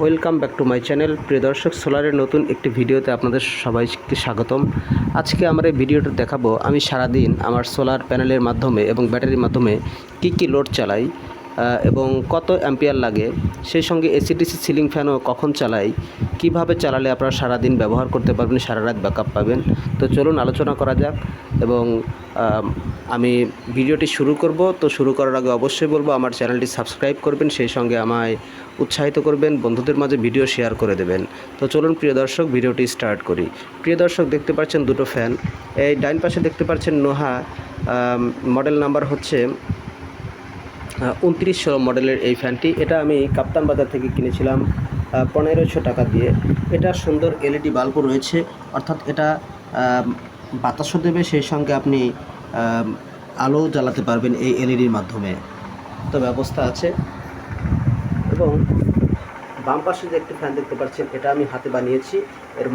Welcome back to my channel. প্রিয় দর্শক, সোলারের নতুন একটি ভিডিওতে আপনাদের সবাইকে স্বাগতম। আজকে আমার এই ভিডিওটা দেখাবো আমি সারাদিন আমার সোলার প্যানেলের মাধ্যমে এবং ব্যাটারির মাধ্যমে কি লোড চালাই এবং কত অ্যাম্পিয়ার লাগে, সেই সঙ্গে এসিডিসি সিলিং ফ্যানও কখন চালাই, কিভাবে চালালে আপনারা সারাদিন ব্যবহার করতে পারবেন, সারা রাত ব্যাকআপ পাবেন। তো চলুন আলোচনা করা যাক এবং আমি ভিডিওটি শুরু করব। তো শুরু করার আগে অবশ্যই বলবো আমার চ্যানেলটি সাবস্ক্রাইব করবেন, সেই সঙ্গে আমায় উৎসাহিত করবেন, বন্ধুদের মাঝে ভিডিও শেয়ার করে দেবেন। তো চলুন প্রিয় দর্শক, ভিডিওটি স্টার্ট করি। প্রিয় দর্শক, দেখতে পাচ্ছেন দুটো ফ্যান। এই ডাইন পাশে দেখতে পাচ্ছেন নোহা, মডেল নাম্বার হচ্ছে 2900 মডেলের এই ফ্যানটি। এটা আমি কাপ্তান বাজার থেকে কিনেছিলাম 1500 টাকা দিয়ে। এটা সুন্দর এলইডি বাল্বও রয়েছে, অর্থাৎ এটা বাতাসও দেবে, সেই সঙ্গে আপনি আলো জ্বালাতে পারবেন এই এলইডির মাধ্যমে, তো ব্যবস্থা আছে। এবং বাম পাশে যে একটি ফ্যান দেখতে পাচ্ছেন, এটা আমি হাতে বানিয়েছি। এর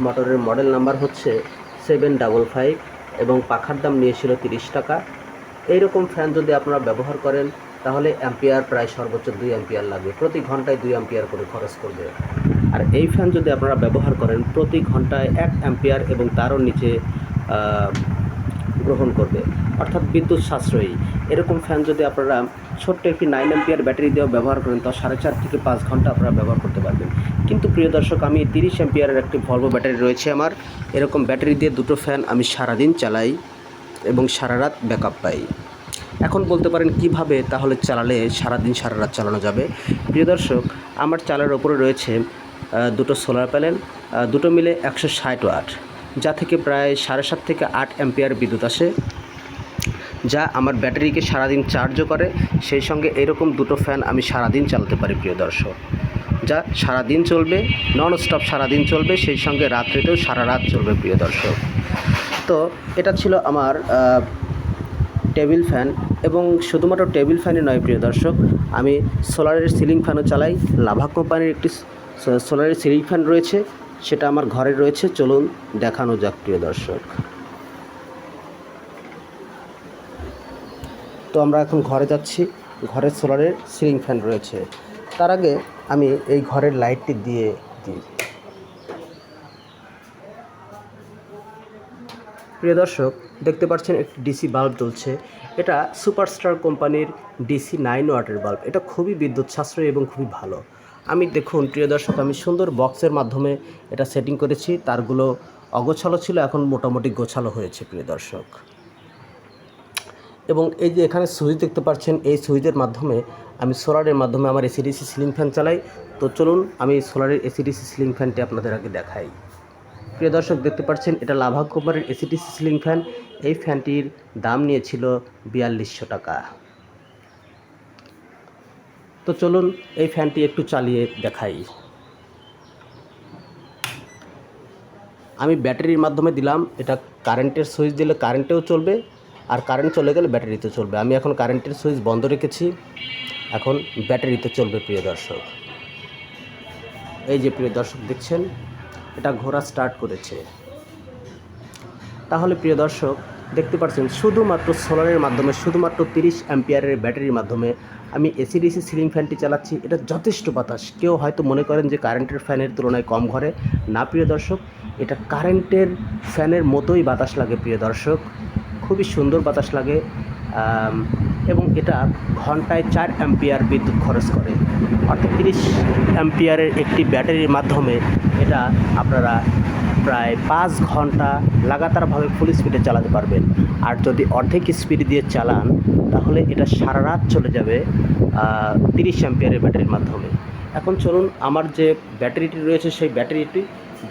মোটরের মডেল নাম্বার হচ্ছে 755 এবং পাখার দাম নিয়েছিল 30 টাকা। এইরকম ফ্যান যদি আপনারা ব্যবহার করেন তাহলে অ্যাম্পিয়ার প্রায় সর্বোচ্চ 2 অ্যাম্পিয়ার লাগবে, প্রতি ঘন্টায় 2 অ্যাম্পিয়ার করে খরচ করবে। আর এই ফ্যান যদি আপনারা ব্যবহার করেন প্রতি ঘন্টায় 1 অ্যাম্পিয়ার এবং তারও নিচে গ্রহণ করবে, অর্থাৎ বিদ্যুৎ সাশ্রয়ী। এরকম ফ্যান যদি আপনারা ছোট্ট একটি 9 অ্যাম্পিয়ার ব্যাটারি দিয়েও ব্যবহার করেন, তো 4.5 থেকে 5 ঘন্টা আপনারা ব্যবহার করতে পারবেন। কিন্তু প্রিয় দর্শক, আমি 30 অ্যাম্পিয়ারের একটি ভলভো ব্যাটারি রয়েছে আমার। এরকম ব্যাটারি দিয়ে দুটো ফ্যান আমি সারাদিন চালাই এবং সারা রাত ব্যাকআপ পাই। এখন বলতে পারেন কিভাবে তাহলে চালালে সারাদিন সারা রাত চালানো যাবে। প্রিয় দর্শক, আমার চালের ওপরে রয়েছে দুটো সোলার প্যানেল, দুটো মিলে 160 ওয়াট, যা থেকে প্রায় 7.5 থেকে 8 অ্যাম্পিয়ার বিদ্যুৎ আসে, যা আমার ব্যাটারিকে সারাদিন চার্জও করে। সেই সঙ্গে এরকম দুটো ফ্যান আমি সারাদিন চালাতে পারি প্রিয় দর্শক, যা সারাদিন চলবে, নন স্টপ সারাদিন চলবে, সেই সঙ্গে রাত্রিতেও সারা রাত চলবে প্রিয় দর্শক। তো এটা ছিল আমার টেবিল ফ্যান। এবং শুধুমাত্র টেবিল ফ্যানই নয় প্রিয় দর্শক, আমি সোলারের সিলিং ফ্যানও চালাই। লাভা কোম্পানির একটি সোলারের সিলিং ফ্যান রয়েছে, সেটা আমার ঘরে রয়েছে। চলুন দেখানো যাক প্রিয় দর্শক। তো আমরা এখন ঘরে যাচ্ছি। ঘরে সোলারের সিলিং ফ্যান রয়েছে। তার আগে আমি এই ঘরের লাইটটি দিয়ে দিই। প্রিয় দর্শক, দেখতে পাচ্ছেন একটি ডিসি বাল্ব জ্বলছে। এটা সুপারস্টার কোম্পানির ডিসি 9 ওয়াটের বাল্ব। এটা খুবই বিদ্যুৎ সাশ্রয়ী এবং খুবই ভালো। আমি দেখুন প্রিয় দর্শক, আমি সুন্দর বক্সের মাধ্যমে এটা সেটিং করেছি। তারগুলো অগোছালো ছিল, এখন মোটামুটি গোছালো হয়েছে প্রিয় দর্শক। এবং এই যে এখানে সুইচ দেখতে পাচ্ছেন, এই সুইচের মাধ্যমে আমি সোলারের মাধ্যমে আমার এসিডিসি সিলিং ফ্যান চালাই। তো চলুন আমি সোলারের এসিডিসি সিলিং ফ্যানটি আপনাদের আগে দেখাই। প্রিয় দর্শক, দেখতে পাচ্ছেন এটা লাভা কোম্পানির এসিডিসি সিলিং ফ্যান। এই ফ্যানটির দাম নিয়েছিল 4200 টাকা। তো চলুন এই ফ্যানটি একটু চালিয়ে দেখাই। আমি ব্যাটারির মাধ্যমে দিলাম। এটা কারেন্টের সুইচ দিলে কারেন্টেও চলবে, আর কারেন্ট চলে গেলে ব্যাটারিতে চলবে। আমি এখন কারেন্টের সুইচ বন্ধ রেখেছি, এখন ব্যাটারিতে চলবে প্রিয় দর্শক। এই যে প্রিয় দর্শক দেখছেন, এটা ঘোরা স্টার্ট করেছে। তাহলে প্রিয় দর্শক দেখতে পাচ্ছেন, শুধুমাত্র সোলারের মাধ্যমে, শুধুমাত্র 30 অ্যাম্পিয়ারের ব্যাটারির মাধ্যমে আমি এসিডিসি সিলিং ফ্যানটি চালাচ্ছি। এটা যথেষ্ট বাতাস। কেউ হয়তো মনে করেন যে কারেন্টের ফ্যানের তুলনায় কম ঘরে, না প্রিয় দর্শক, এটা কারেন্টের ফ্যানের মতোই বাতাস লাগে প্রিয় দর্শক, খুবই সুন্দর বাতাস লাগে। এবং এটা ঘন্টায় 4 অ্যাম্পিয়ার বিদ্যুৎ খরচ করে, অর্থাৎ 30 অ্যাম্পিয়ারের একটি ব্যাটারির মাধ্যমে এটা আপনারা প্রায় 5 ঘন্টা লাগাতারভাবে ফুল স্পিডে চালাতে পারবেন। আর যদি অর্ধেক স্পিড দিয়ে চালান তাহলে এটা সারা রাত চলে যাবে 30 অ্যাম্পিয়ারের ব্যাটারির মাধ্যমে। এখন চলুন আমার যে ব্যাটারিটি রয়েছে সেই ব্যাটারিটি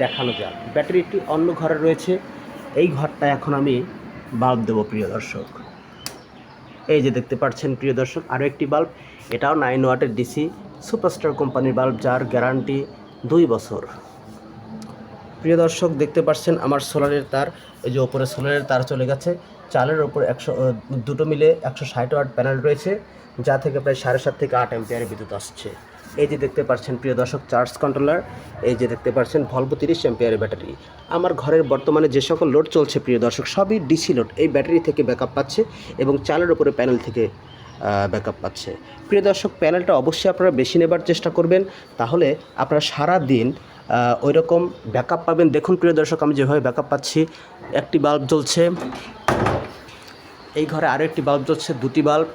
দেখানো যাক। ব্যাটারিটি অন্য ঘরে রয়েছে, এই ঘরটা এখন আমি বাল্ব দেবো প্রিয় দর্শক। এই যে দেখতে পাচ্ছেন প্রিয় দর্শক, আরও একটি বাল্ব। এটাও 9 ওয়াটের ডিসি সুপারস্টার কোম্পানির বাল্ব, যার গ্যারান্টি 2 বছর। প্রিয় দর্শক দেখতে পাচ্ছেন আমার সোলারের তার, এই যে ওপরে সোলারের তার চলে গেছে। চালের ওপর দুটো মিলে 160 ওয়াট প্যানেল রয়েছে, যা থেকে প্রায় 7.5 থেকে 8 অ্যাম্পিয়ারের বিদ্যুৎ আসছে। এই যে দেখতে পাচ্ছেন প্রিয় দর্শক চার্জ কন্ট্রোলার। এই যে দেখতে পাচ্ছেন ভলভো 30 অ্যাম্পিয়ারের ব্যাটারি। আমার ঘরের বর্তমানে যে সকল লোড চলছে প্রিয় দর্শক, সবই ডিসি লোড। এই ব্যাটারি থেকে ব্যাকআপ পাচ্ছে এবং চালের ওপরে প্যানেল থেকে ব্যাকআপ পাচ্ছে। প্রিয় দর্শক, প্যানেলটা অবশ্যই আপনারা বেশি নেবার চেষ্টা করবেন, তাহলে আপনারা সারা দিন ওই রকম ব্যাকআপ পাবেন। দেখুন প্রিয় দর্শক, আমি যেভাবে ব্যাকআপ পাচ্ছি, একটি বাল্ব জ্বলছে, এই ঘরে আরও একটি বাল্ব জ্বলছে, দুটি বাল্ব,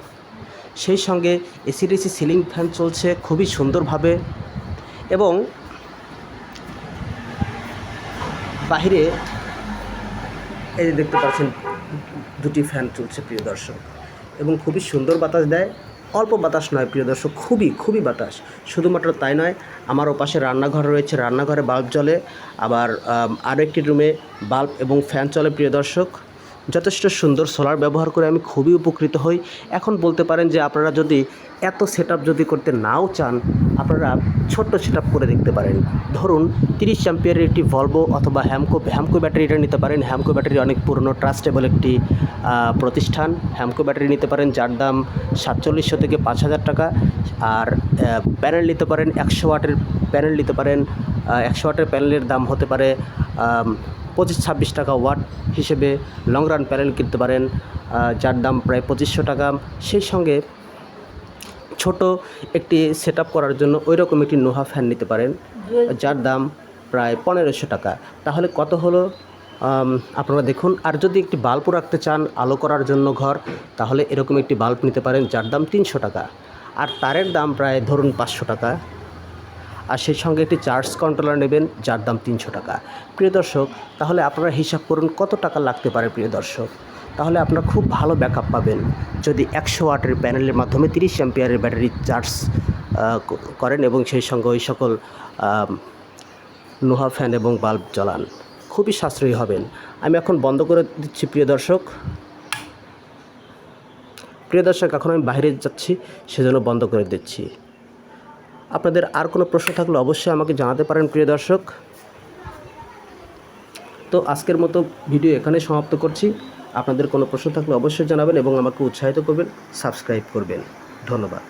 সেই সঙ্গে এসিডিসি সিলিং ফ্যান চলছে খুবই সুন্দরভাবে, এবং বাহিরে এই যে দেখতে পাচ্ছেন দুটি ফ্যান চলছে প্রিয় দর্শক, এবং খুবই সুন্দর বাতাস দেয়। অল্প বাতাস নয় প্রিয় দর্শক, খুবই বাতাস। শুধুমাত্র তাই নয়, আমার ওপাশে রান্নাঘর রয়েছে, রান্নাঘরে বাল্ব জ্বলে, আবার আরও একটি রুমে বাল্ব এবং ফ্যান চলে প্রিয় দর্শক। যথেষ্ট সুন্দর সোলার ব্যবহার করে আমি খুবই উপকৃত হই। এখন বলতে পারেন যে আপনারা যদি এত সেটআপ যদি করতে নাও চান, আপনারা ছোট্ট সেটআপ করে দেখতে পারেন। ধরুন 30 অ্যাম্পিয়ারের একটি ভলভো অথবা হ্যামকো ব্যাটারিটা নিতে পারেন। হ্যামকো ব্যাটারি অনেক পুরনো ট্রাস্টেবল একটি প্রতিষ্ঠান। হ্যামকো ব্যাটারি নিতে পারেন, যার দাম 4700 থেকে 5000 টাকা। আর প্যানেল নিতে পারেন, 100 ওয়াটের প্যানেল নিতে পারেন। 100 ওয়াটের প্যানেলের দাম হতে পারে 25-26 টাকা ওয়াট হিসেবে। লং রান প্যানেল কিনতে পারেন, যার দাম প্রায় 2500 টাকা। সেই সঙ্গে ছোট একটি সেটআপ করার জন্য ওই রকম একটি নোহা ফ্যান নিতে পারেন, যার দাম প্রায় 1500 টাকা। তাহলে কত হলো আপনারা দেখুন। আর যদি একটি বাল্বও রাখতে চান আলো করার জন্য ঘর, তাহলে এরকম একটি বাল্ব নিতে পারেন, যার দাম 300 টাকা। আর তারের দাম প্রায় ধরুন 500 টাকা। আর সেই সঙ্গে একটি চার্জ কন্ট্রোলার নেবেন, যার দাম 300 টাকা। প্রিয় দর্শক, তাহলে আপনারা হিসাব করুন কত টাকা লাগতে পারে প্রিয় দর্শক। তাহলে আপনারা খুব ভালো ব্যাকআপ পাবেন যদি 100 ওয়াটের প্যানেলের মাধ্যমে 30 অ্যাম্পিয়ারের ব্যাটারি চার্জ করেন, এবং সেই সঙ্গে ওই সকল নোহা ফ্যান এবং বাল্ব জ্বালান। খুবই সাশ্রয়ী হবেন। আমি এখন বন্ধ করে দিচ্ছি প্রিয় দর্শক। এখন আমি বাইরে যাচ্ছি, সেজন্য বন্ধ করে দিচ্ছি। আপনাদের আর কোনো প্রশ্ন থাকলে অবশ্যই আমাকে জানাতে পারেন প্রিয় দর্শক। তো আজকের মতো ভিডিও এখানে সমাপ্ত করছি। আপনাদের কোনো প্রশ্ন থাকলে অবশ্যই জানাবেন এবং আমাকে উৎসাহিত করবেন, সাবস্ক্রাইব করবেন। ধন্যবাদ।